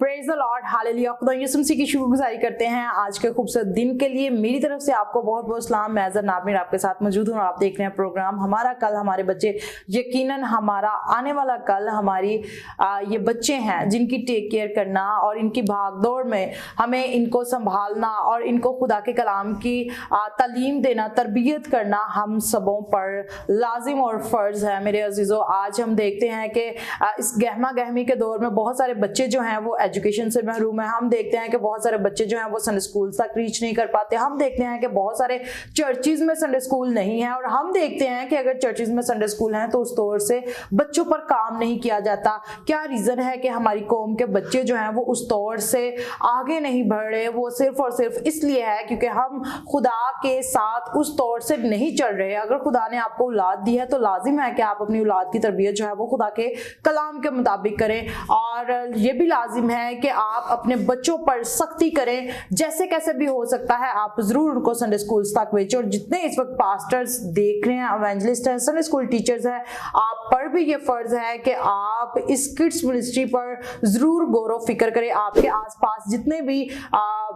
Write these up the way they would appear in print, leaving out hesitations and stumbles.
Praise the Lord, hallelujah. खुदा यीशु मसीह की शुक्रगुजारी करते हैं आज के खूबसूरत दिन के लिए। मेरी तरफ से आपको बहुत बहुत सलाम। मैं अज़र नाबिर आपके साथ मौजूद हूँ और आप देख रहे हैं प्रोग्राम हमारा कल हमारे बच्चे। यकीनन हमारा आने वाला कल हमारी ये बच्चे हैं जिनकी टेक केयर करना और इनकी भागदौड़ में हमें इनको संभालना और इनको खुदा के कलाम की तालीम देना, तरबियत करना हम सबों पर लाजिम और फ़र्ज है। मेरे अजीज़ों, आज हम देखते हैं कि इस गहमा गहमी के दौर में बहुत सारे बच्चे जो हैं वो एजुकेशन से महरूम है। हम देखते हैं कि बहुत सारे बच्चे जो हैं वो संडे स्कूल तक रीच नहीं कर पाते। हम देखते हैं कि बहुत सारे चर्चिज में संडे स्कूल नहीं है और हम देखते हैं कि अगर चर्चिज में संडे स्कूल हैं तो उस तौर से बच्चों पर काम नहीं किया जाता। क्या रीज़न है कि हमारी कौम के बच्चे जो हैं वो उस तौर से आगे नहीं बढ़ रहे? वो सिर्फ और सिर्फ इसलिए है क्योंकि हम खुदा के साथ उस तौर से नहीं चल रहे। अगर खुदा ने आपको औलाद दी है तो लाजिम है कि आप अपनी औलाद की तरबियत जो है वो खुदा के कलाम के मुताबिक करें और ये भी लाजिम है कि आप अपने बच्चों पर सख्ती करें। जैसे कैसे भी हो सकता है आप जरूर उनको संडे स्कूल तक भेजें। और जितने इस वक्त पास्टर्स देख रहे हैं, एवेंजलिस्ट हैं, संडे स्कूल टीचर्स हैं, आप पर भी ये फर्ज है कि आप इस किड्स मिनिस्ट्री पर जरूर गौर व फिक्र करें। आपके आसपास जितने भी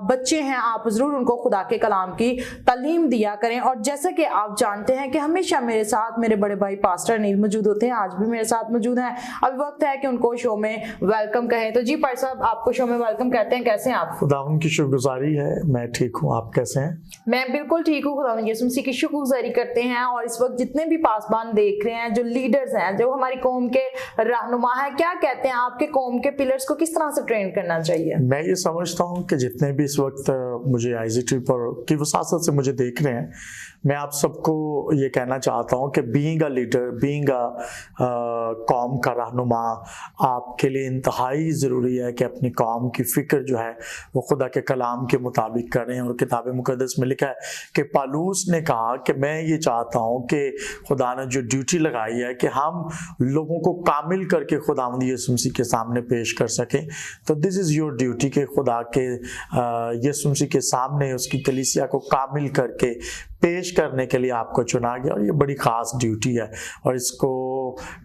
बच्चे हैं आप जरूर उनको खुदा के कलाम की तालीम दिया करें। और जैसे कि आप जानते हैं कि हमेशा मेरे साथ मेरे बड़े भाई पास्टर नील मौजूद होते हैं, आज भी मेरे साथ मौजूद हैं। अब वक्त है कि उनको शो में वेलकम कहें। तो जी भाई साहब, आपको शो में वेलकम कहते हैं। कैसे हैं आप? खुदावन की शुक्रगुजारी है, मैं ठीक हूँ। आप कैसे हैं? मैं बिल्कुल ठीक हूँ। खुदावन यीशु मसीह की शुक्रगुजारी करते हैं। और इस वक्त जितने भी पासबान देख रहे हैं, जो लीडर्स हैं, जो हमारी कौम के रहनुमा है, क्या कहते हैं आपके कौम के पिलर्स को किस तरह से ट्रेन करना चाहिए? मैं ये समझता हूँ कि जितने भी इस वक्त मुझे IGTV पर की वसासत से मुझे देख रहे हैं, मैं आप सबको ये कहना चाहता हूँ कि being a leader, being a कौम का रहनुमा आपके लिए इंतहाई ज़रूरी है कि अपनी कौम की फ़िक्र जो है वो खुदा के कलाम के मुताबिक करें। और किताब मुक़द्दस में लिखा है कि पालूस ने कहा कि मैं ये चाहता हूँ कि खुदा ने जो ड्यूटी लगाई है कि हम लोगों को कामिल करके खुदावंद यीशु मसीह के सामने पेश कर सकें। तो दिस इज़ योर ड्यूटी कि खुदा के यीशु मसीह के सामने उसकी कलीसिया को कामिल करके पेश करने के लिए आपको चुना गया। और ये बड़ी ख़ास ड्यूटी है और इसको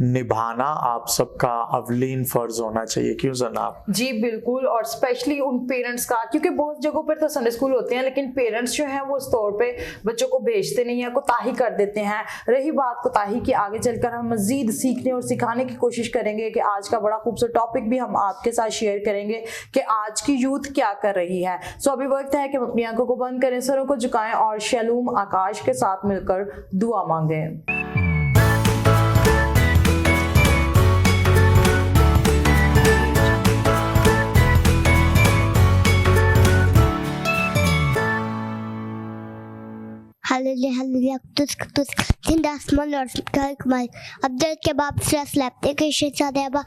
निभाना आप सबका अवलीन फ़र्ज होना चाहिए। क्यों जनाब? जी बिल्कुल। और स्पेशली उन पेरेंट्स का, क्योंकि बहुत जगहों पर तो संडे स्कूल होते हैं लेकिन पेरेंट्स जो हैं वो उस तौर पे बच्चों को भेजते नहीं है, कोताही कर देते हैं। रही बात कोताही की, आगे चलकर हम मजीद सीखने और सिखाने की कोशिश करेंगे कि आज का बड़ा खूबसूरत टॉपिक भी हम आपके साथ शेयर करेंगे कि आज की यूथ क्या कर रही है। सो अभी वक्त है कि हम अपनी आंखों को बंद करें, सरों को झुकाएं और शैलूम आकाश के साथ मिलकर दुआ मांगें। हालेलुया हालेलुया कुदस कुदस जिंदा आसमान और ज़मीन कमाल अब्दुल के बाप से स्लैपते के शहजादे अबा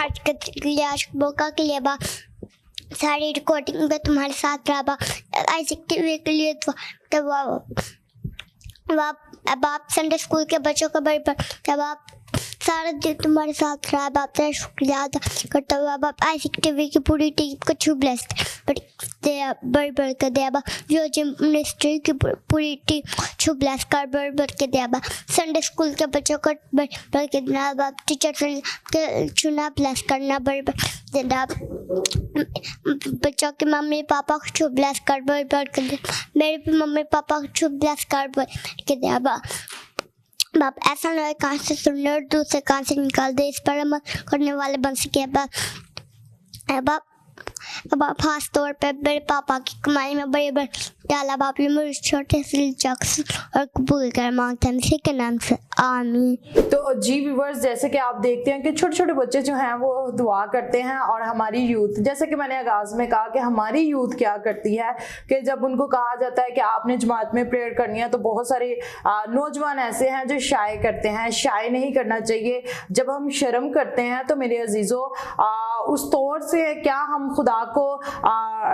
आज के मौका के लिए बा सारी रिकॉर्डिंग पे तुम्हारे साथ रहा आइज़ैक टीवी के लिए तब आप संडे स्कूल के बच्चों का बड़ी तब आप सारा दिन तुम्हारे साथ रहा। बाप तेरा शुक्रिया अदा करता हुआ बाप आइज़ैक टीवी की पूरी टीम को छू ब्लेस बढ़ कर दिया बा जो जिम मिनिस्ट्री की पूरी टीम छू ब्लेस कर बढ़ के दिया बा संडे स्कूल के बच्चों को बढ़ के देना बाप टीचर के चुना ब्लेस करना बढ़ देना बच्चों के मम्मी पापा को छू ब्लेस कर बढ़ के दे मेरे भी मम्मी पापा को छू ब्लेस कर बढ़ के दिया बा बाप ऐसा ना कहाँ से सुनने और दूसरे कहाँ से निकाल दे, इस पर अमल करने वाले बन सके बाप खास तौर पे मेरे पापा की कमाई में बड़े बड़े डाला बाप ये मुझे छोटे से चक्स और कबूल कर मांगते हैं इसी के नाम से आमीन। तो जी व्यूअर्स, जैसे कि आप देखते हैं कि छोटे छोटे बच्चे जो हैं वो दुआ करते हैं और हमारी यूथ, जैसे कि मैंने आगाज में कहा कि हमारी यूथ क्या करती है कि जब उनको कहा जाता है कि आपने जमात में प्रेयर करनी है तो बहुत सारे नौजवान ऐसे हैं जो शाय करते हैं। शाय नहीं करना चाहिए। जब हम शर्म करते हैं तो मेरे अजीज़ों उस तौर से क्या हम खुदा को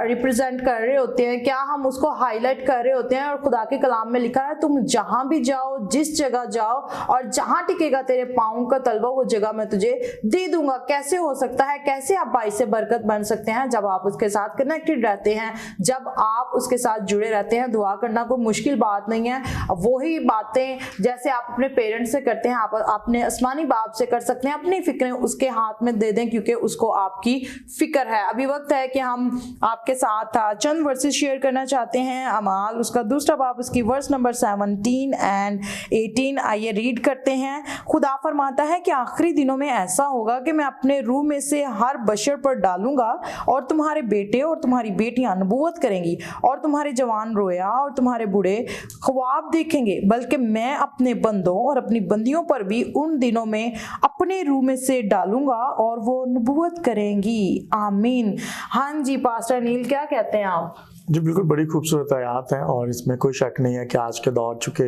रिप्रेजेंट कर रहे होते हैं? क्या हम उसको हाईलाइट कर रहे होते हैं और खुदा के कलाम में लिखा है तुम जहां भी जाओ, जिस जगह जाओ और जहां टिकेगा तेरे पाँव का तलवा वो जगह मैं तुझे दे दूंगा। कैसे हो सकता है, कैसे आप बाई से बरकत बन सकते हैं? जब आप उसके साथ कनेक्टेड रहते हैं, जब आप उसके साथ जुड़े रहते हैं। दुआ करना कोई मुश्किल बात नहीं है, वही बातें जैसे आप अपने पेरेंट्स से करते हैं आप अपने आसमानी बाप से कर सकते हैं। अपनी फिक्रें उसके हाथ में दे दें क्योंकि उसको आपकी फिक्र है। अभी वक्त है कि हम आपके साथ चंद वर्सेस शेयर करना चाहते हैं। अमाल उसका दूसरा बाब उसकी वर्स नंबर 17 एंड 18 आइए रीड करते हैं। खुदा फरमाता है कि आखिरी दिनों में ऐसा होगा कि मैं अपने रूह में से हर बशर पर डालूंगा और तुम्हारे बेटे और तुम्हारी बेटियां नबूवत करेंगी और तुम्हारे जवान रोया और तुम्हारे बूढ़े ख्वाब देखेंगे, बल्कि मैं अपने बंदों और अपनी बंदियों पर भी उन दिनों में अपने रूह में से डालूंगा और वो नबूवत करेंगी। आमीन। हाँ जी पास्टर नील, क्या कहते हैं आप? जी बिल्कुल, बड़ी खूबसूरत आयात हैं और इसमें कोई शक नहीं है कि आज के दौर चूँकि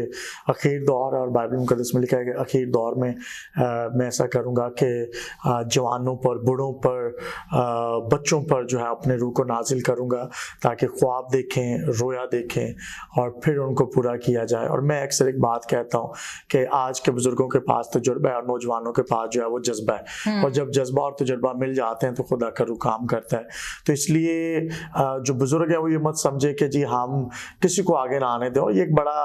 आखिर दौर है और बाइबल मुक़द्दस में लिखा है कि आखिर दौर में मैं ऐसा करूँगा कि जवानों पर, बूढ़ों पर, बच्चों पर जो है अपने रूह को नाजिल करूँगा ताकि ख्वाब देखें, रोया देखें और फिर उनको पूरा किया जाए। और मैं अक्सर एक बात कहता हूँ कि आज के बुजुर्गों के पास तजुर्बा है और नौजवानों के पास जो है वो जज्बा है, और जब जज्बा और तजुर्बा मिल जाते हैं तो खुदा का रूह काम करता है। तो इसलिए जो बुजुर्ग है वो ये मत समझे कि जी हम किसी को आगे ना आने दें। और ये एक बड़ा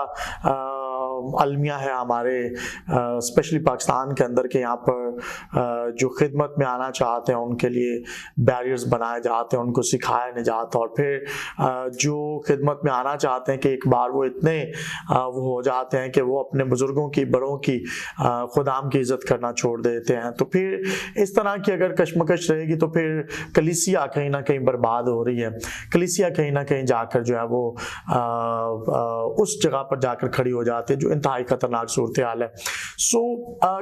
अलमिया है हमारे स्पेशली पाकिस्तान के अंदर के यहाँ पर जो खिदमत में आना चाहते हैं उनके लिए बैरियर्स बनाए जाते हैं, उनको सिखाया नहीं जाता। और फिर जो खिदमत में आना चाहते हैं कि एक बार वो इतने वो हो जाते हैं कि वो अपने बुजुर्गों की, बड़ों की, खुदाम की इज्जत करना छोड़ देते हैं। तो फिर इस तरह की अगर कशमकश रहेगी तो फिर कलीसिया कहीं ना कहीं बर्बाद हो रही है। कलीसिया कहीं ना कहीं जाकर जो है वो उस जगह पर जाकर खड़ी हो जाती है जो इंतहाई खतरनाक सूरत हाल है।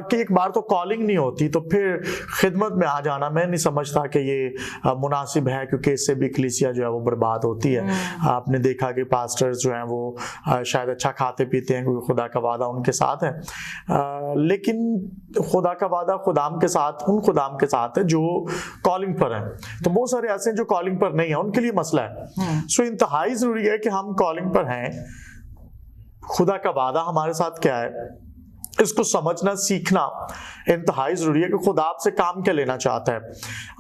कि एक बार तो कॉलिंग नहीं होती तो फिर खिदमत में आ जाना मैं नहीं समझता कि ये मुनासिब है, क्योंकि इससे भी कलीसिया जो है वो बर्बाद होती है। आपने देखा कि पास्टर्स जो हैं वो शायद अच्छा खाते पीते हैं क्योंकि खुदा का वादा उनके साथ है, लेकिन खुदा का वादा खुदाम के साथ, उन खुदाम के साथ है जो कॉलिंग पर हैं। तो बहुत सारे ऐसे हैं जो कॉलिंग पर नहीं है, उनके लिए मसला है। सो इंतहाई जरूरी है कि हम कॉलिंग पर हैं, खुदा का वादा हमारे साथ क्या है इसको समझना, सीखना इंतहाई जरूरी है कि खुदा आपसे काम क्या लेना चाहता है।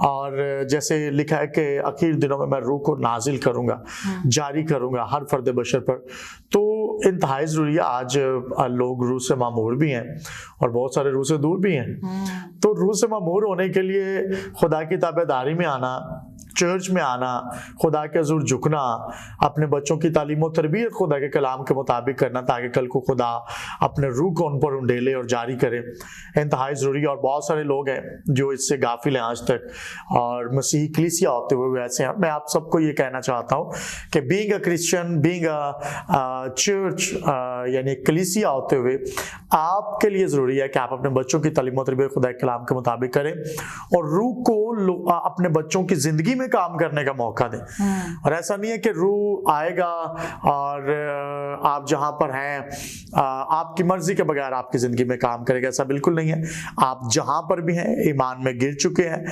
और जैसे लिखा है कि आखिर दिनों में मैं रूह को नाजिल करूंगा, जारी करूंगा हर फर्द बशर पर। तो इंतहाई जरूरी है। आज लोग रूह से मामूर भी हैं और बहुत सारे रूह से दूर भी हैं। तो रूह से मामूर होने के लिए खुदा की ताबेदारी में आना, चर्च में आना, खुदा के हज़ूर झुकना, अपने बच्चों की तालीम और तरबियत खुदा के कलाम के मुताबिक करना ताकि कल को खुदा अपने रूह को उन पर उंडेले और जारी करे, इंतहाई ज़रूरी है। और बहुत सारे लोग हैं जो इससे गाफिल हैं आज तक और मसीही कलीसिया होते हुए वैसे हैं। मैं आप सबको ये कहना चाहता हूँ कि being a Christian, being a church यानी कलीसिया होते हुए आपके लिए ज़रूरी है कि आप अपने बच्चों की तालीम और तरबियत खुदा के कलाम के मुताबिक करें और रूह को अपने बच्चों की जिंदगी में काम करने का मौका दें। और ऐसा नहीं है कि रूह आएगा और आप जहां पर हैं आपकी मर्जी के बगैर आपकी जिंदगी में काम करेगा, ऐसा बिल्कुल नहीं है। आप जहां पर भी हैं, ईमान में गिर चुके हैं,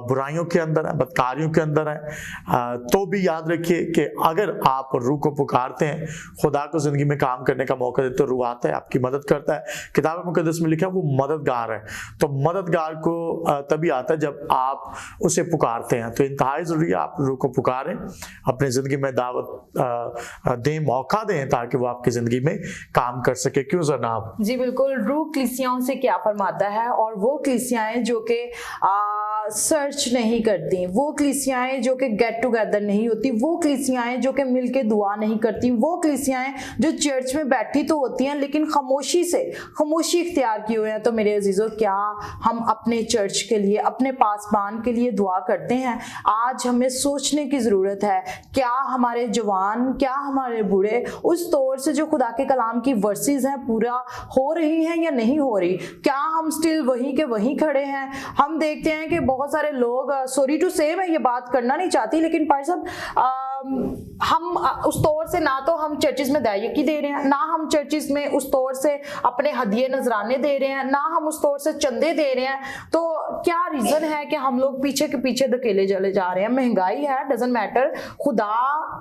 बुराइयों के अंदर हैं, बदकारियों के अंदर हैं, तो भी याद रखिए कि अगर आप रूह को पुकारते हैं, खुदा को जिंदगी में काम करने का मौका देते, तो रूह आता है, आपकी मदद करता है। किताब मुकद्दस में लिखा है वो मददगार है। तो मददगार को तभी आता है जब आप उसे पुकारते हैं। तो इंतहाई जरूरी है आप रूह को पुकारें, अपनी जिंदगी में दावत दें, मौका दें ताकि वो आपकी जिंदगी में काम कर सके। क्यों जनाब? जी बिल्कुल। रूह कलीसियाओं से क्या फरमाता है, और वो कलीसियाएं जो कि सर्च नहीं करती, वो कलीसियाएं जो कि गेट टुगेदर नहीं होती, वो कलीसियाएं जो कि मिलके दुआ नहीं करती, वो कलीसियाएं जो चर्च में बैठी तो होती हैं लेकिन खामोशी इख्तियार किए हुए हैं। तो मेरे अजीजों, क्या हम अपने चर्च के लिए, अपने पासबान के लिए दुआ करते हैं? आज हमें सोचने की ज़रूरत है, क्या हमारे जवान, क्या हमारे बूढ़े उस तौर से जो खुदा के कलाम की वर्सेस हैं पूरा हो रही हैं या नहीं हो रही? क्या हम स्टिल वहीं के वहीं खड़े हैं? हम देखते हैं कि बहुत सारे लोग, सॉरी टू से मैं ये बात करना नहीं चाहती, लेकिन पर सब हम उस तौर से ना तो हम चर्चिज में दायकी दे रहे हैं, ना हम चर्चिज में उस तौर से अपने हदिये नजराने दे रहे हैं, ना हम उस तौर से चंदे दे रहे हैं। तो क्या रीजन है कि हम लोग पीछे के पीछे धकेले चले जा रहे हैं? महंगाई है, डजंट मैटर, खुदा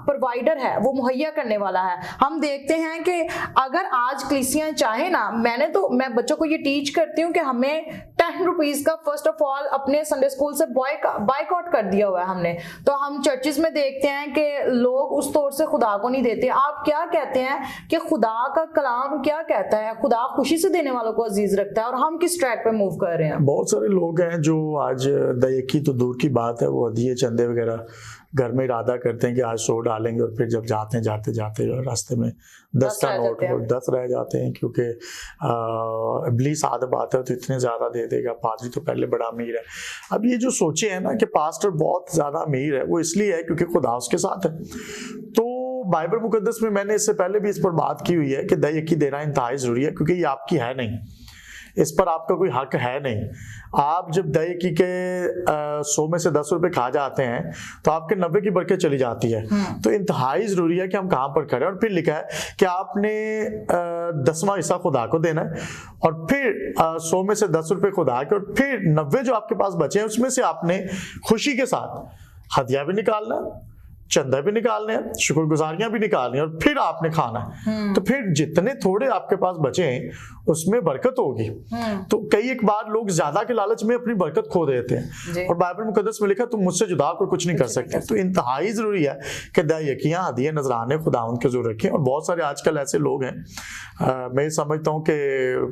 प्रोवाइडर है, वो मुहैया करने वाला है। हम देखते हैं कि अगर आज कलीसियां चाहे ना, मैं बच्चों को ये टीच करती हूँ कि हमें 10 रुपीज का फर्स्ट ऑफ ऑल अपने संडे स्कूल से बाइकआउट कर दिया हुआ है हमने। तो हम चर्चिज में देखते हैं कि लोग उस तौर से खुदा को नहीं देते। आप क्या कहते हैं कि खुदा का कलाम क्या कहता है? खुदा खुशी से देने वालों को अजीज रखता है, और हम किस ट्रैक पे मूव कर रहे हैं? बहुत सारे लोग हैं जो आज दयकी तो दूर की बात है, वो हदिये चंदे वगैरह घर में इरादा करते हैं कि आज 100 डालेंगे, और फिर जब जाते जाते रास्ते में 10 का नोट 10 रह जाते हैं, क्योंकि इब्लीस आदत आता है तो इतने ज्यादा दे देगा, पादरी तो पहले बड़ा अमीर है। अब ये जो सोचे है ना कि पास्टर बहुत ज्यादा अमीर है, वो इसलिए है क्योंकि खुदा उसके साथ है। तो बाइबल मुकद्दस में मैंने इससे पहले भी इस पर बात की हुई है कि दयकी देना इंतहाई जरूरी है, क्योंकि ये आपकी है नहीं, इस पर आपका कोई हक है नहीं। आप जब दयकी के 100 में से 10 रुपए खा जाते हैं तो आपके 90 की बरकत चली जाती है। तो इंतहाई जरूरी है कि हम कहाँ पर खड़े। और फिर लिखा है कि आपने 10वां हिस्सा खुदा को देना है, और फिर 100 में से 10 रुपए खुदा के, और फिर 90 जो आपके पास बचे हैं उसमें से आपने खुशी के साथ हदिया भी निकालना है, चंदा भी निकालने हैं, शुक्रगुजारियां भी निकालनी है, और फिर आपने खाना है। तो फिर जितने थोड़े आपके पास बचे हैं उसमें बरकत होगी। तो कई एक बार लोग ज्यादा के लालच में अपनी बरकत खो देते हैं, और बाइबल मुकद्दस में लिखा तुम मुझसे जुदा होकर कुछ नहीं कर सकते। तो इंतहाई जरूरी है कि दयकियां हदिये नजराने खुदा उनके जरूर रखें। और बहुत सारे आजकल ऐसे लोग हैं, मैं समझता हूँ कि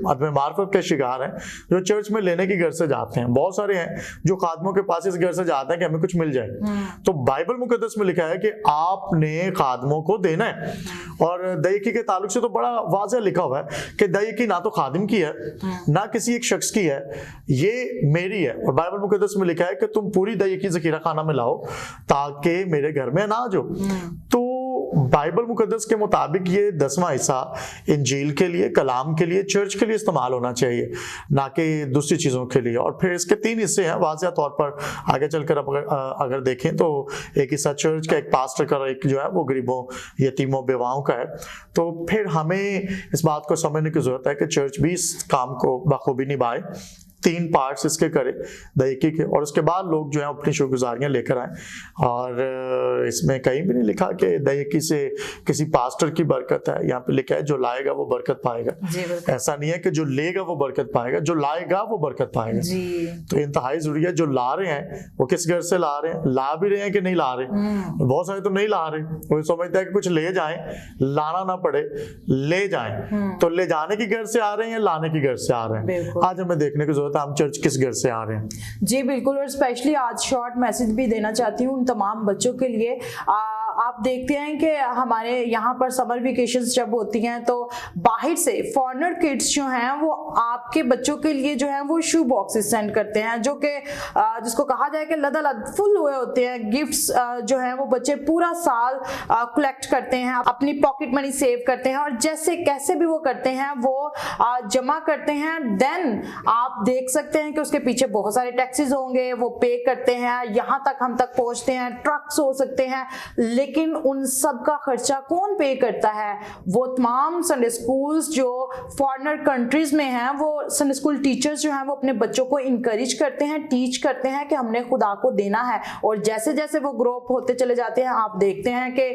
अदम मार्फत के शिकार हैं, जो चर्च में लेने की घर से जाते हैं। बहुत सारे हैं जो खादमों के पास इस घर से जाते हैं कि हमें कुछ मिल जाए। तो बाइबल मुकद्दस में लिखा है कि आपने खादमों को देना है। और दयकी के ताल्लुक से तो बड़ा वाज़ेह लिखा हुआ है कि दयकी ना तो खादिम की है ना किसी एक शख्स की है, ये मेरी है। और बाइबल मुकद्दस में लिखा है कि तुम पूरी दयकी ज़खीरा खाना में लाओ ताकि मेरे घर में अनाज हो। तो बाइबल मुकद्दस के मुताबिक ये 10वां हिस्सा इंजील के लिए, कलाम के लिए, चर्च के लिए इस्तेमाल होना चाहिए, ना कि दूसरी चीज़ों के लिए। और फिर इसके 3 हिस्से हैं वाज़ेह तौर पर। आगे चलकर अगर देखें तो एक हिस्सा चर्च का, एक पास्टर का, एक जो है वो गरीबों, यतीमों, बेवाओं का है। तो फिर हमें इस बात को समझने की जरूरत है कि चर्च भी इस काम को बखूबी निभाए। 3 पार्ट्स इसके करे दयकी के, और उसके बाद लोग जो है अपनी शुक्रगुजारियां लेकर आए। और इसमें कहीं भी नहीं लिखा कि दयकी से किसी पास्टर की बरकत है। यहाँ पे लिखा है जो लाएगा वो बरकत पाएगा। ऐसा नहीं है कि जो लेगा वो बरकत पाएगा, जो लाएगा वो बरकत पाएगा। तो इंतहाई जरूरी है जो ला रहे हैं वो किस घर से ला रहे हैं, ला भी रहे हैं कि नहीं ला रहे। बहुत सारे तो नहीं ला रहे, वो समझता है कि कुछ ले जाएं, लाना ना पड़े, ले जाएं। तो ले जाने की घर से आ रहे हैं या लाने की घर से आ रहे हैं, आज हमें देखने की हम चर्च किस घर से आ रहे हैं। जी बिल्कुल। और स्पेशली आज शॉर्ट मैसेज भी देना चाहती हूँ उन तमाम बच्चों के लिए। आप देखते हैं कि हमारे यहाँ पर समर वेकेशंस जब होती हैं तो बाहर से फॉरेनर किड्स जो हैं वो आपके बच्चों के लिए जो है वो शू बॉक्सेस सेंड करते हैं, जो कि जिसको कहा जाए कि लदालद फुल हुए होते हैं। गिफ्ट्स जो हैं वो बच्चे पूरा साल कलेक्ट करते हैं, अपनी पॉकेट मनी सेव करते हैं, और जैसे कैसे भी वो करते हैं वो जमा करते हैं। देन आप देख सकते हैं कि उसके पीछे बहुत सारे टैक्सेस होंगे, वो पे करते हैं, यहाँ तक हम तक पहुँचते हैं, ट्रक्स हो सकते हैं। लेकिन उन सब का खर्चा कौन पे करता है? वो तमाम संडे स्कूल्स जो फॉरेनर कंट्रीज में हैं, वो संडे स्कूल टीचर्स जो हैं वो अपने बच्चों को इनकरेज करते हैं, टीच करते हैं कि हमने खुदा को देना है। और जैसे जैसे वो ग्रो अप होते चले जाते हैं, आप देखते हैं कि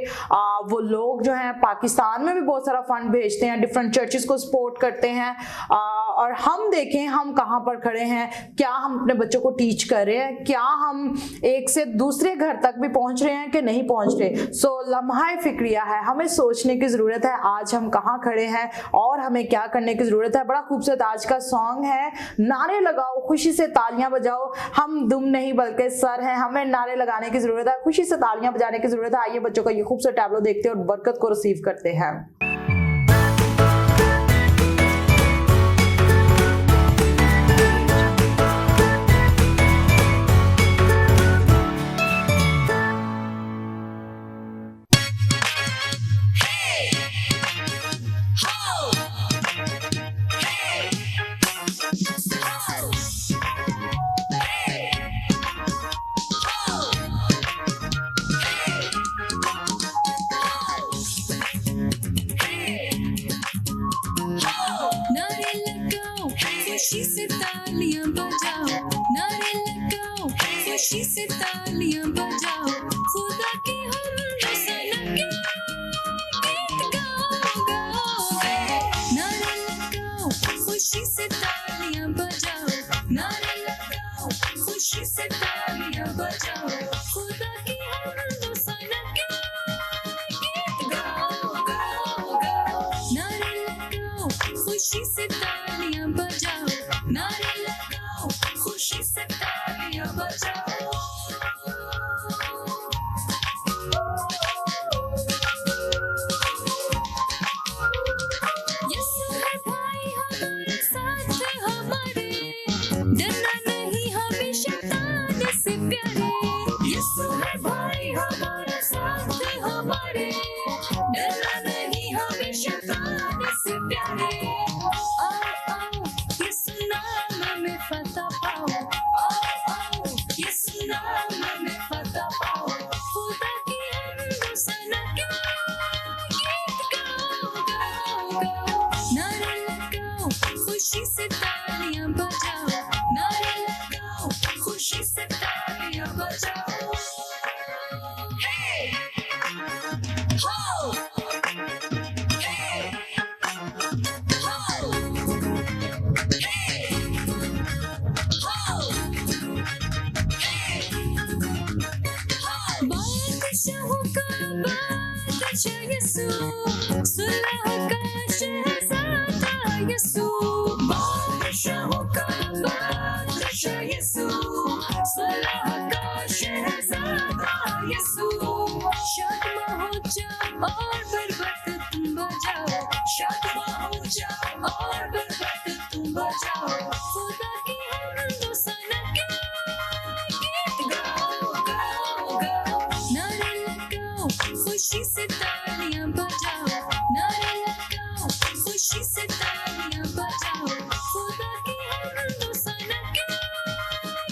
वो लोग जो हैं पाकिस्तान में भी बहुत सारा फंड भेजते हैं, डिफरेंट चर्चेस को सपोर्ट करते हैं। और हम देखें हम कहाँ पर खड़े हैं, क्या हम अपने बच्चों को टीच कर रहे हैं, क्या हम एक से दूसरे घर तक भी पहुंच रहे हैं कि नहीं पहुंच रहे। सो लम्हा फिक्रिया है, हमें सोचने की जरूरत है आज हम कहाँ खड़े हैं और हमें क्या करने की जरूरत है। बड़ा खूबसूरत आज का सॉन्ग है, नारे लगाओ, खुशी से तालियां बजाओ, हम दुम नहीं बल्कि सर हैं। हमें नारे लगाने की जरूरत है, खुशी से तालियां बजाने की जरूरत है। आइए बच्चों का ये खूबसूरत टैबलो देखते हैं और बरकत को रिसीव करते हैं। से तालियां बजाओ, खुदा की हमद सना के गीत गाओ गाओ। नारे लगाओ, खुशी से तालियां बजाओ, नारे लगाओ, खुशी से तालियां बजाओ, खुदा की हमद सना के गीत गाओ गाओ गाओ। नारे लगाओ, खुशी से तालियां बजाओ, नारे लगाओ, खुशी से तालियां बजाओ। यीशु है भाई हमारे साथ हमारे, डरना नहीं हमें शैतान से प्यारे। यीशु है भाई हमारे साथ हमारे, डरना नहीं हमें शैतान से प्यारे। आओ आओ यीशु नाम में फतह पाओ, आओ आओ यीशु नाम में फतह पाओ, खुदा की हमद सना के गीत गाओ गाओ गाओ। नारे लगाओ, खुशी से तालियां बजाओ, नारे लगाओ, खुशी से तालियां बजाओ। हे हो हे हो हे हो। बादशाहों का बादशाह यीशु, सुलह का शहज़ादा यीशु। बादशाहों का बादशाह यीशु, सुलह का शहज़ादा यीशु। शादमा हो जाओ और बरबत तुम बजाओ, शादमा हो जाओ और बरबत तुम बजाओ, खुदा की हमद सना के गीत गाओ गाओ गाओ। नारे लगाओ, खुशी से तालियां बजाओ, नारे लगाओ, खुशी से तालियां बजाओ, खुदा की हमद सना के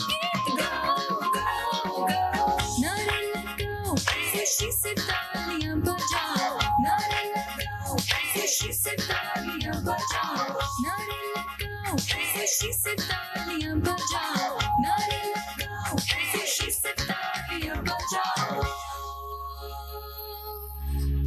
गीत गाओ गाओ गाओ। नारे लगाओ, खुशी से तालियां बजाओ, नारे लगाओ, खुशी से तालियां बजाओ, नारे लगाओ, खुशी से तालियां बजाओ, नारे लगाओ, खुशी से तालियां बजाओ।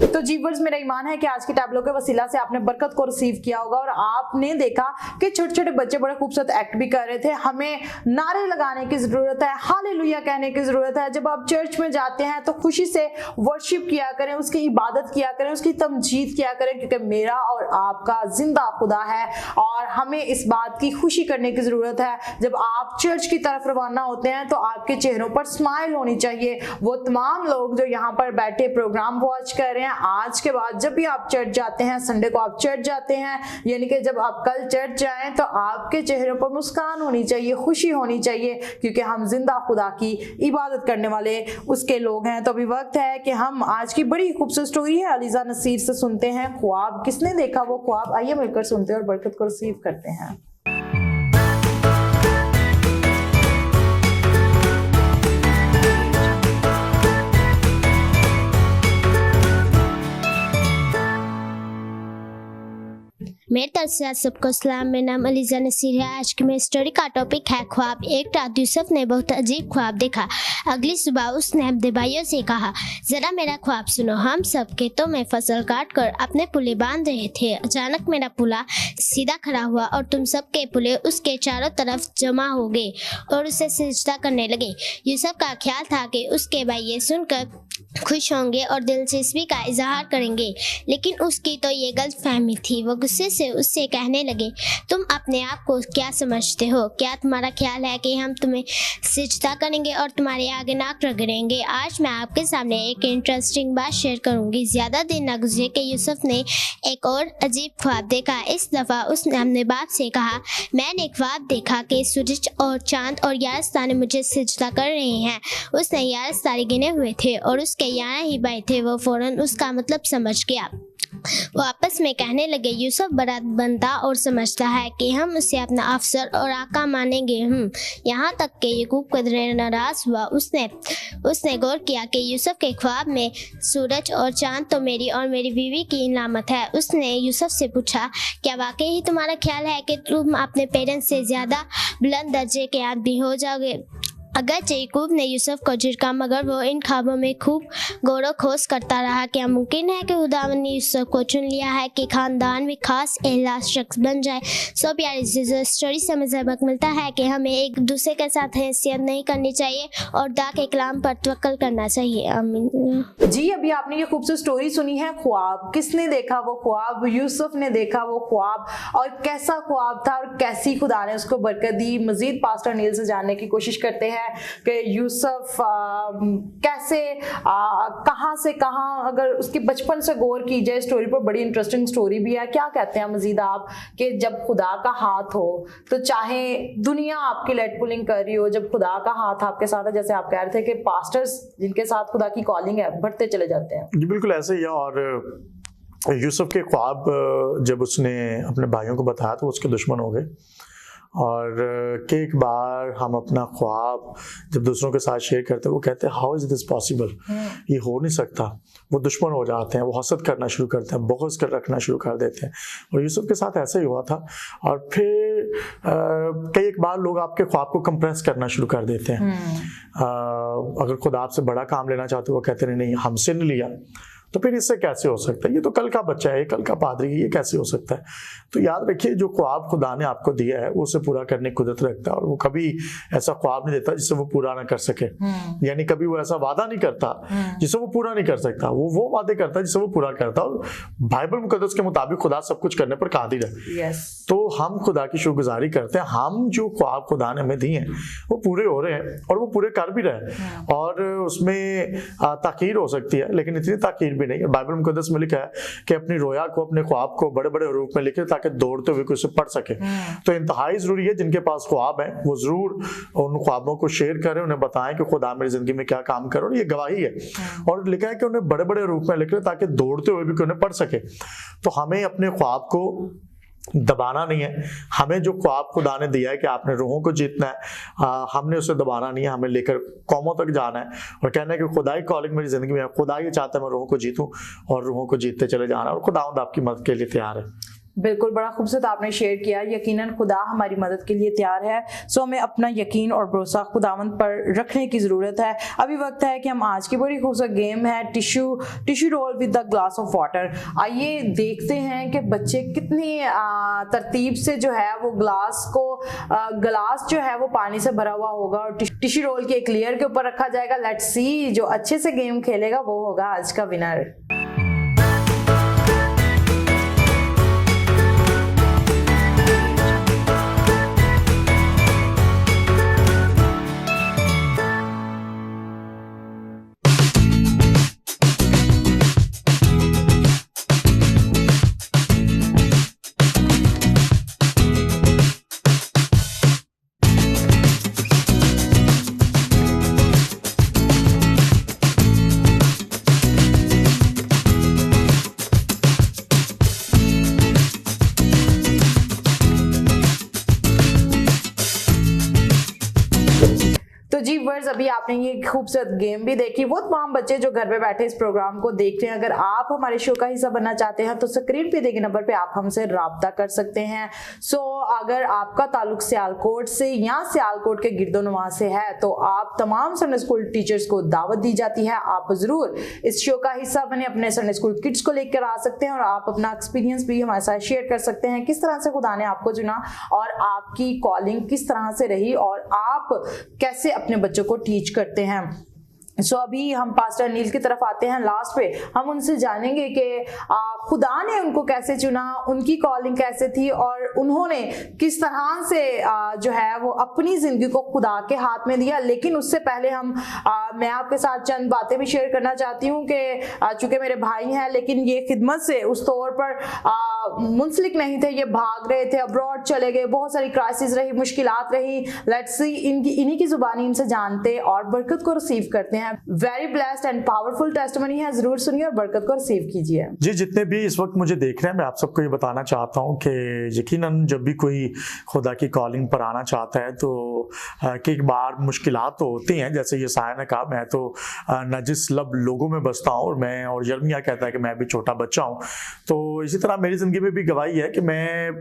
तो जीवर्स, मेरा ईमान है कि आज के टैबलो के वसीला से आपने बरकत को रिसीव किया होगा और आपने देखा कि छोटे छोटे बच्चे बड़े खूबसूरत एक्ट भी कर रहे थे। हमें नारे लगाने की जरूरत है, हालेलुया कहने की जरूरत है। जब आप चर्च में जाते हैं तो खुशी से वर्शिप किया करें, उसकी इबादत किया करें, उसकी तमजीद किया करें, क्योंकि मेरा और आपका जिंदा खुदा है और हमें इस बात की खुशी करने की जरूरत है। जब आप चर्च की तरफ रवाना होते हैं तो आपके चेहरों पर स्माइल होनी चाहिए। वो तमाम लोग जो यहाँ पर बैठे प्रोग्राम वॉच कर रहे हैं, आज के बाद जब भी आप चर्च जाते हैं, संडे को आप चर्च जाते हैं, यानी कि जब आप कल चर्च जाएं तो आपके चेहरों पर मुस्कान होनी चाहिए, खुशी होनी चाहिए, क्योंकि हम जिंदा खुदा की इबादत करने वाले उसके लोग हैं। तो अभी वक्त है कि हम आज की बड़ी खूबसूरत स्टोरी है अलीजा नसीर से सुनते हैं। ख्वाब किसने देखा वो ख्वाब, आइए मिलकर सुनते हैं और बरकत को रिसीव करते हैं। मेरे तरफ से आप सबको सलाम। मेरा नाम अलीजा नसीर है। आज की मेरी स्टोरी का टॉपिक है ख्वाब। एक रात यूसुफ ने बहुत अजीब ख्वाब देखा। अगली सुबह उसने अपने भाइयों से कहा, जरा मेरा ख्वाब सुनो। हम सब खेतों में फसल काट कर अपने पुले बांध रहे थे। अचानक मेरा पुला सीधा खड़ा हुआ और तुम सब के पुले उसके चारों तरफ जमा हो गए और उसे सिजदा करने लगे। यूसुफ का ख्याल था कि उसके भाई ये सुनकर खुश होंगे और दिलचस्पी का इजहार करेंगे, लेकिन उसकी तो ये गलत फहमी थी। वो गुस्से से उससे कहने लगे, तुम अपने आप को क्या समझते हो? क्या तुम्हारा ख्याल है कि हम तुम्हें सिजदा करेंगे और तुम्हारे आगे नाक रगड़ेंगे? आज मैं आपके सामने एक इंटरेस्टिंग बात शेयर करूंगी। ज्यादा दिन न गुजरे कि यूसुफ ने एक और अजीब ख्वाब देखा। इस दफा उसने अपने बाप से कहा, मैंने ख्वाब देखा कि सूरज और चांद और 11 तारे मुझे सिजदा कर रहे हैं। उसने 11 तारे गिने हुए थे और उसके 11 ही भाई थे। वो फौरन उसका मतलब समझ गया। वो आपस में कहने लगे, यूसुफ बड़ा बनता और समझता है कि हम उसे अपना अफसर और आका मानेंगे। यहाँ तक कि याकूब कदरे नाराज हुआ। उसने गौर किया कि यूसुफ के ख्वाब में सूरज और चांद तो मेरी और मेरी बीवी की इलामत है। उसने यूसुफ से पूछा, क्या वाकई ही तुम्हारा ख्याल है कि तुम अपने पेरेंट्स से ज़्यादा बुलंद दर्जे के आदमी हो जाओगे? अगर याकूब ने यूसुफ को झिड़का मगर वो इन ख्वाबों में खूब गौर खोज करता रहा। क्या मुमकिन है कि खुदावंद ने यूसुफ को चुन लिया है कि खानदान में खास एहलास शख्स बन जाए। सो प्यारी स्टोरी से हमें सबक मिलता है कि हमें एक दूसरे के साथ हैसियत नहीं करनी चाहिए और खुदा के कलाम पर तवक्कुल करना चाहिए। आमीन। जी, अभी आपने ये खूबसूरत स्टोरी सुनी है। ख्वाब किसने देखा? वो ख्वाब यूसुफ ने देखा वो ख्वाब, और कैसा ख्वाब था और कैसी खुदा ने उसको बरकत दी। मजीद पास्टर नील से जानने की कोशिश करते हैं कि यूसुफ कैसे कहाँ से कहाँ, अगर उसके बचपन से गौर की जाए स्टोरी पर, बड़ी इंटरेस्टिंग स्टोरी भी है। क्या कहते हैं मजीद आप कि जब खुदा का हाथ हो तो चाहे दुनिया आपकी लेट पुलिंग कर रही हो, जब खुदा का हाथ आपके साथ है, जैसे आप कह रहे थे कि पास्टर्स जिनके साथ खुदा की कॉलिंग है बढ़ते चले जाते हैं। जी बिल्कुल ऐसे ही है। और यूसुफ के ख्वाब जब उसने अपने भाइयों को बताया तो उसके दुश्मन हो गए, और कि एक बार हम अपना ख्वाब जब दूसरों के साथ शेयर करते हैं वो कहते हैं हाउ इज दिस पॉसिबल, ये हो नहीं सकता। वो दुश्मन हो जाते हैं, वो हसद करना शुरू करते हैं, बुग़्ज़ कर रखना शुरू कर देते हैं। और यूसुफ के साथ ऐसा ही हुआ था। और फिर कई एक बार लोग आपके ख्वाब को कंप्रेस करना शुरू कर देते हैं। अगर खुद आपसे बड़ा काम लेना चाहते हो वो कहते हैं नहीं हमसे नहीं लिया, तो फिर इससे कैसे हो सकता है, ये तो कल का बच्चा है, कल का पादरी है, ये कैसे हो सकता है। तो याद रखिए जो ख्वाब खुदा ने आपको दिया है वो उसे पूरा करने की कुदरत रखता है, और वो कभी ऐसा ख्वाब नहीं देता जिससे वो पूरा ना कर सके। यानी कभी वो ऐसा वादा नहीं करता जिसे वो पूरा नहीं कर सकता, वो वादे करता है जिसे वो पूरा करता है। और बाइबल मुकद्दस के मुताबिक खुदा सब कुछ करने पर कादिर है। तो हम खुदा की शुक्रगुजारी करते हैं, हम जो ख्वाब खुदा ने हमें दिए हैं वो पूरे हो रहे हैं और वो पूरे कर भी रहे हैं। और उसमें ताकीर हो सकती है लेकिन इतनी ताकीर भी नहीं है। बाइबल मुकद्दस में लिखा है कि अपनी रोया को, अपने ख्वाब को बड़े बड़े रूप में लिखे ताकि दौड़ते हुए कोई उसे पढ़ सके। तो इंतहाई जरूरी है जिनके पास ख्वाब है वो जरूर उन ख्वाबों को शेयर करें, उन्हें बताएं कि खुदा मेरी जिंदगी में क्या काम करे, और ये गवाही है। और लिखा है कि उन्हें बड़े बड़े रूप में लिख रहे ताकि दौड़ते हुए भी कोई उन्हें पढ़ सके। तो हमें अपने ख्वाब को दबाना नहीं है। हमें जो ख्वाब खुदा ने दिया है कि आपने रूहों को जीतना है, हमने उसे दबाना नहीं है, हमें लेकर कौमों तक जाना है और कहना है कि खुदा ही कॉलिंग मेरी जिंदगी में है, खुदा ये चाहता है मैं रूहों को जीतूं और रूहों को जीतते चले जाना, और खुदावंद आपकी मदद के लिए तैयार है। बिल्कुल, बड़ा खूबसूरत आपने शेयर किया। यकीनन खुदा हमारी मदद के लिए तैयार है। सो हमें अपना यकीन और भरोसा खुदावंद पर रखने की ज़रूरत है। अभी वक्त है कि हम आज की बड़ी खूबसूरत गेम है tissue role with the glass of water. आइए देखते हैं कि बच्चे कितनी तरतीब से जो है वो गिलास जो है वो पानी से भरा हुआ होगा और टिश्यू रोल के एक लेयर के ऊपर रखा जाएगा। लेट्स सी, जो अच्छे से गेम खेलेगा वो होगा आज का विनर। अभी आपने ये खूबसूरत गेम भी देखी। वो तमाम बच्चे जो घर पे बैठे इस प्रोग्राम को देख रहे हैं, अगर आप हमारे शो का हिस्सा बनना चाहते हैं तो स्क्रीन पे दिए नंबर पे आप हमसे राब्ता कर सकते हैं। सो अगर आपका ताल्लुक सियालकोट से या सियालकोट के गिरदोनवा से है तो आप तमाम संडे स्कूल टीचर्स को दावत दी जाती है, आप जरूर इस शो का हिस्सा बने, अपने संडे स्कूल किड्स को लेकर आ सकते हैं और आप अपना एक्सपीरियंस भी हमारे साथ शेयर कर सकते हैं, किस तरह से खुदा ने आपको चुना और आपकी कॉलिंग किस तरह से रही और आप कैसे अपने बच्चों को टीच करते हैं। सो अभी हम पास्टर नील की तरफ आते हैं। लास्ट पे हम उनसे जानेंगे कि खुदा ने उनको कैसे चुना, उनकी कॉलिंग कैसे थी और उन्होंने किस तरह से जो है वो अपनी जिंदगी को खुदा के हाथ में दिया। लेकिन उससे पहले मैं आपके साथ चंद बातें भी शेयर करना चाहती हूँ कि चूंकि मेरे भाई हैं लेकिन ये खिदमत से उस तौर पर मुंसलिक नहीं थे, ये भाग रहे थे, अब्रॉड चले गए, बहुत सारी क्राइसिस रही, मुश्किलात रही। लेट्स सी इन्हीं की जुबानी इनसे जानते और बरकत को रिसीव करते हैं। Very blessed and powerful testimony है, जरूर सुनिए और बरकत को रिसीव कीजिए। जी, जितने भी इस वक्त मुझे देख रहे हैं मैं आप सबको ये बताना चाहता हूँ कि यकीनन जब भी कोई खुदा की कॉलिंग पर आना चाहता है तो कई बार मुश्किलात तो होती हैं। जैसे ये साया ने कहा, मैं तो नजिस लब लोगों में बसता हूँ और यर्मिया कहता है कि मैं भी छोटा बच्चा हूँ। तो इसी तरह मेरी जिंदगी ज़िंदगी में भी गवाही है कि मैं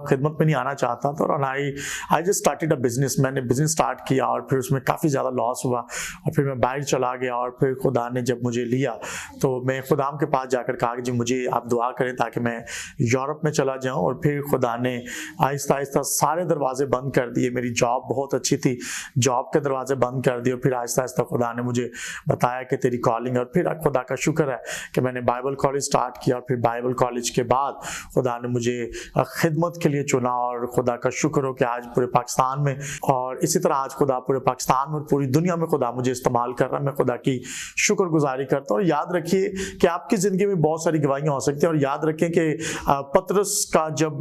खिदमत में नहीं आना चाहता था, और I just started a business. मैंने बिजनेस स्टार्ट किया और फिर उसमें काफ़ी ज़्यादा लॉस हुआ, और फिर मैं बाहर चला गया, और फिर खुदा ने जब मुझे लिया तो मैं खुदाम के पास जाकर कहा कि जी मुझे आप दुआ करें ताकि मैं यूरोप में चला जाऊँ। और फिर खुदा ने आहिस्ता आहिस्ता सारे दरवाजे बंद कर दिए। मेरी जॉब बहुत अच्छी थी, जॉब के दरवाजे बंद कर दिए, और फिर आहिस्ता आहिस्ता खुदा ने मुझे बताया कि तेरी कॉलिंग। और फिर खुदा का शुक्र है कि मैंने बाइबल कॉलेज स्टार्ट किया, और फिर बाइबल कॉलेज के बाद खुदा ने मुझे खिदमत के लिए चुना, और खुदा का शुक्र हो कि आज पूरे पाकिस्तान में, और इसी तरह आज खुदा पूरे पाकिस्तान में और पूरी दुनिया में खुदा मुझे इस्तेमाल कर रहा है। मैं खुदा की शुक्रगुजारी करता हूँ। और याद रखिए कि आपकी ज़िंदगी में बहुत सारी गवाहियाँ हो सकती हैं, और याद रखें कि पतरस का जब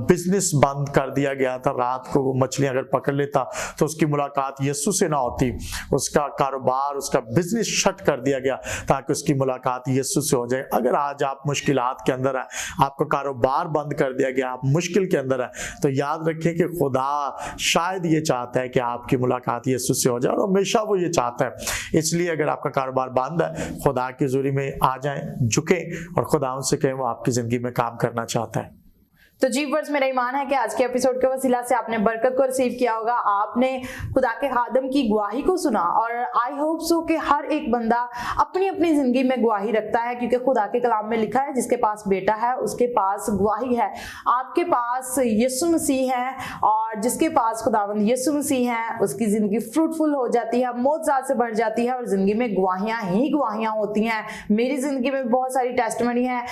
बिजनेस बंद कर दिया गया था, रात को वो मछलियाँ अगर पकड़ लेता तो उसकी मुलाकात यीशु से ना होती, उसका कारोबार, उसका बिजनेस शट कर दिया गया ताकि उसकी मुलाकात यीशु से हो जाए। अगर आज आप मुश्किलात के अंदर है, आपका कारोबार बंद कर दिया गया, आप मुश्किल के अंदर है, तो याद रखें कि खुदा शायद ये चाहता है कि आपकी मुलाकात यीशु से हो जाए, और हमेशा वो ये चाहता है। इसलिए अगर आपका कारोबार बंद है, खुदा की हुजूरी में आ जाएं, झुकें और खुदा उनसे कहें वो आपकी जिंदगी में काम करना चाहता है। तो जी वर्स, मेरा ईमान है कि आज के एपिसोड के वसीला से आपने बरकत को रिसीव किया होगा, आपने खुदा के खादम की गवाही को सुना, और आई होप सो कि हर एक बंदा अपनी अपनी जिंदगी में गवाही रखता है, क्योंकि खुदा के कलाम में लिखा है जिसके पास बेटा है उसके पास गवाही है। आपके पास यीशु मसीह है, और जिसके पास खुदावंद यीशु मसीह है उसकी जिंदगी फ्रूटफुल हो जाती है, मौत से बढ़ जाती है, और जिंदगी में गवाहियां ही गवाहियां होती हैं। मेरी जिंदगी में बहुत सारी टेस्टिमनी है,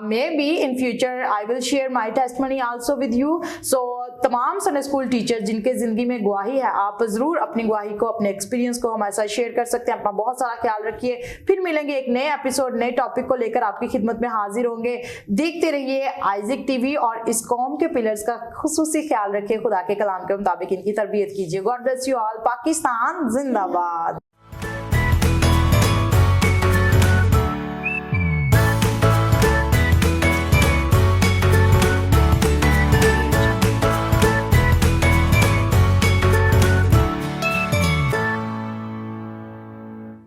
may be in future I will share my testimony also with you. So तमाम संडे स्कूल टीचर जिनके जिंदगी में गवाही है, आप जरूर अपनी गवाही को, अपने एक्सपीरियंस को हमारे साथ शेयर कर सकते हैं। अपना बहुत सारा ख्याल रखिए। फिर मिलेंगे एक नए एपिसोड, नए टॉपिक को लेकर आपकी खिदमत में हाजिर होंगे। देखते रहिए आइज़िक टीवी, और इस कौम के पिलर्स का खुसूसी ख्याल रखिए। खुदा के कलाम के मुताबिक इनकी तरबियत कीजिए। God bless you all. Pakistan जिंदाबाद।